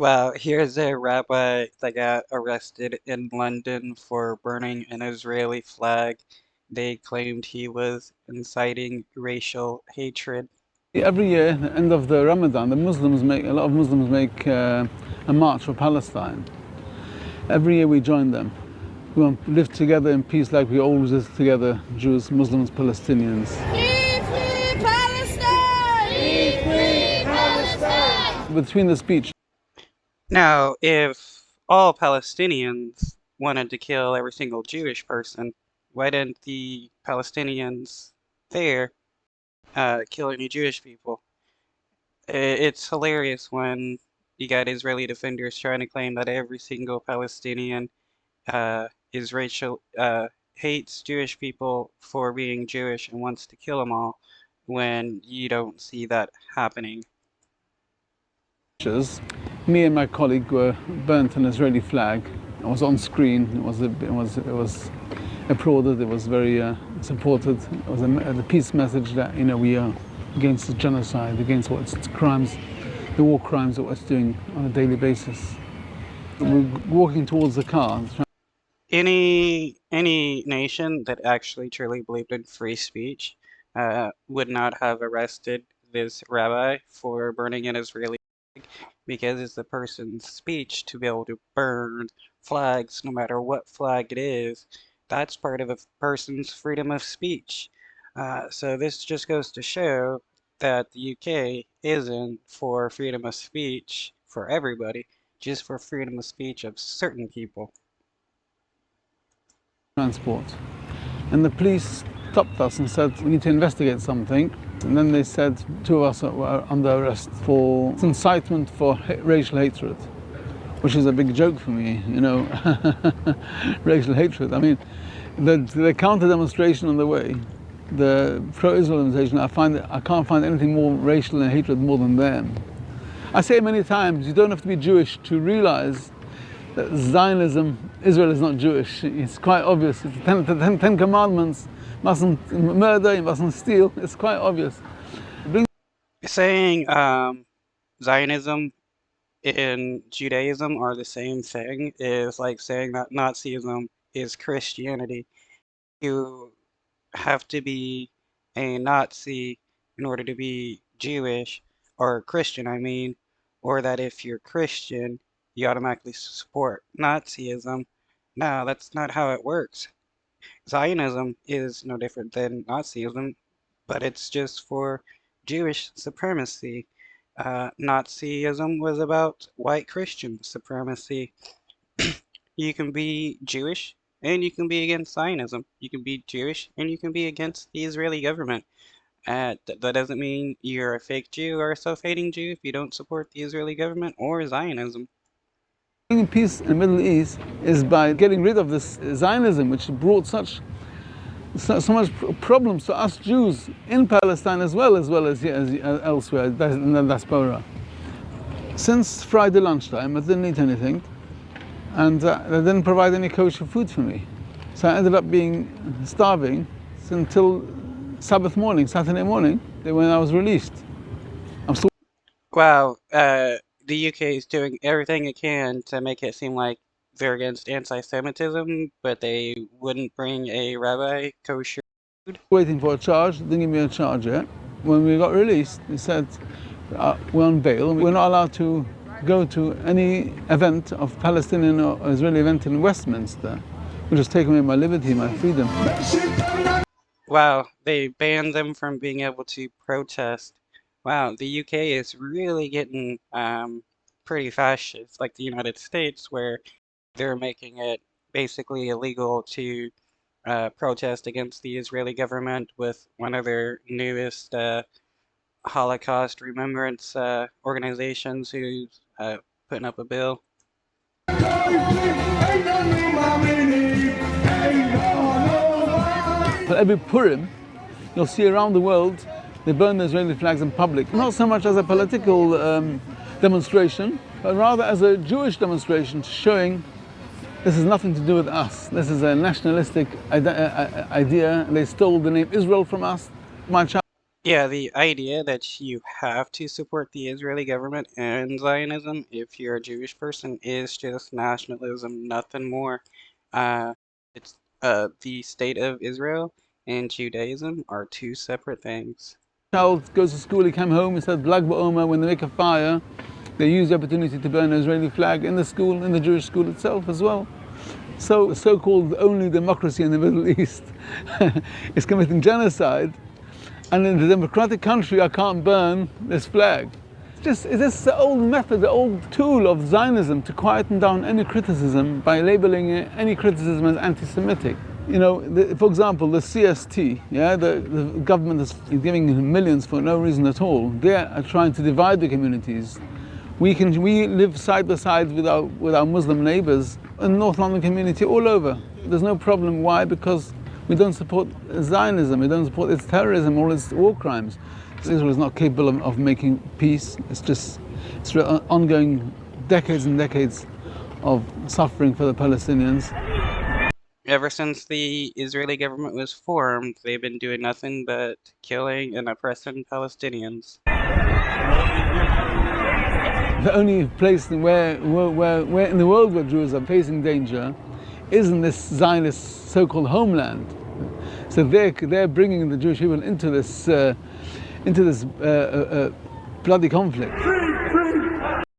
Well, here's a rabbi that got arrested in London for burning an Israeli flag. They claimed he was inciting racial hatred. Every year, at the end of the Ramadan, a lot of Muslims make a march for Palestine. Every year we join them. We want to live together in peace like we always live together, Jews, Muslims, Palestinians. Free, free Palestine! Free, free Palestine! Between the speech, Now, if all Palestinians wanted to kill every single Jewish person, why didn't the Palestinians there kill any Jewish people? It's hilarious when you got Israeli defenders trying to claim that every single Palestinian is racial, hates Jewish people for being Jewish and wants to kill them all, when you don't see that happening. me and my colleague were burnt an Israeli flag. It was on screen. It was applauded. It was very supported. It was the peace message that we are against the genocide, against what's crimes, the war crimes that it's doing on a daily basis. We're walking towards the car. Any nation that actually truly believed in free speech would not have arrested this rabbi for burning an Israeli flag, because it's the person's speech to be able to burn flags, no matter what flag it is. That's part of a person's freedom of speech. So this just goes to show that the UK isn't for freedom of speech for everybody, just for freedom of speech of certain people. Transport. And the police stopped us and said, we need to investigate something. And then they said two of us were under arrest for incitement for racial hatred, which is a big joke for me, racial hatred. I mean, the counter demonstration on the way, the pro-Israel demonstration, I can't find anything more racial and hatred more than them. I say many times, you don't have to be Jewish to realize that Zionism, Israel is not Jewish. It's quite obvious. It's the Ten Commandments. Mustn't murder, you mustn't steal. It's quite obvious. Saying Zionism and Judaism are the same thing is like saying that Nazism is Christianity. You have to be a Nazi in order to be Jewish, or Christian, I mean, or that if you're Christian, you automatically support Nazism. No, that's not how it works. Zionism is no different than Nazism, but it's just for Jewish supremacy. Nazism was about white Christian supremacy. You can be Jewish and you can be against Zionism. You can be Jewish and you can be against the Israeli government. That doesn't mean you're a fake Jew or a self-hating Jew if you don't support the Israeli government or Zionism. Bringing peace in the Middle East is by getting rid of this Zionism, which brought so much problems to us Jews in Palestine as well as elsewhere in the diaspora. Since Friday lunchtime, I didn't eat anything, and they didn't provide any kosher food for me. So I ended up being starving until Sabbath morning, Saturday morning, when I was released. I'm still. Wow, the UK is doing everything it can to make it seem like they're against anti-Semitism, but they wouldn't bring a rabbi kosher food. Waiting for a charge, didn't give me a charge yet. When we got released, they said we're on bail. We're not allowed to go to any event of Palestinian or Israeli event in Westminster, which has taken away my liberty, my freedom. Wow, they banned them from being able to protest. Wow, the UK is really getting pretty fascist, like the United States, where they're making it basically illegal to protest against the Israeli government with one of their newest Holocaust remembrance organizations who's putting up a bill. But every Purim, you'll see around the world, they burn the Israeli flags in public. Not so much as a political demonstration, but rather as a Jewish demonstration showing this has nothing to do with us. This is a nationalistic idea. They stole the name Israel from us. My child Yeah, the idea that you have to support the Israeli government and Zionism if you're a Jewish person is just nationalism, nothing more. Uh, it's the state of Israel and Judaism are two separate things. Child goes to school, he came home, he said, Lag BaOmer, when they make a fire, they use the opportunity to burn an Israeli flag in the school, in the Jewish school itself as well. So the so-called only democracy in the Middle East is committing genocide, and in the democratic country I can't burn this flag. It's just the old method, the old tool of Zionism to quieten down any criticism by labeling any criticism as anti-Semitic. You know, for example, the CST, yeah, the government is giving millions for no reason at all. They are trying to divide the communities. We live side by side with our Muslim neighbors in the North London community all over. There's no problem. Why? Because we don't support Zionism. We don't support its terrorism or its war crimes. Israel is not capable of making peace. It's ongoing decades and decades of suffering for the Palestinians. Ever since the Israeli government was formed, they've been doing nothing but killing and oppressing Palestinians. The only place where in the world where Jews are facing danger is in this Zionist so-called homeland. So they're bringing the Jewish people into this bloody conflict.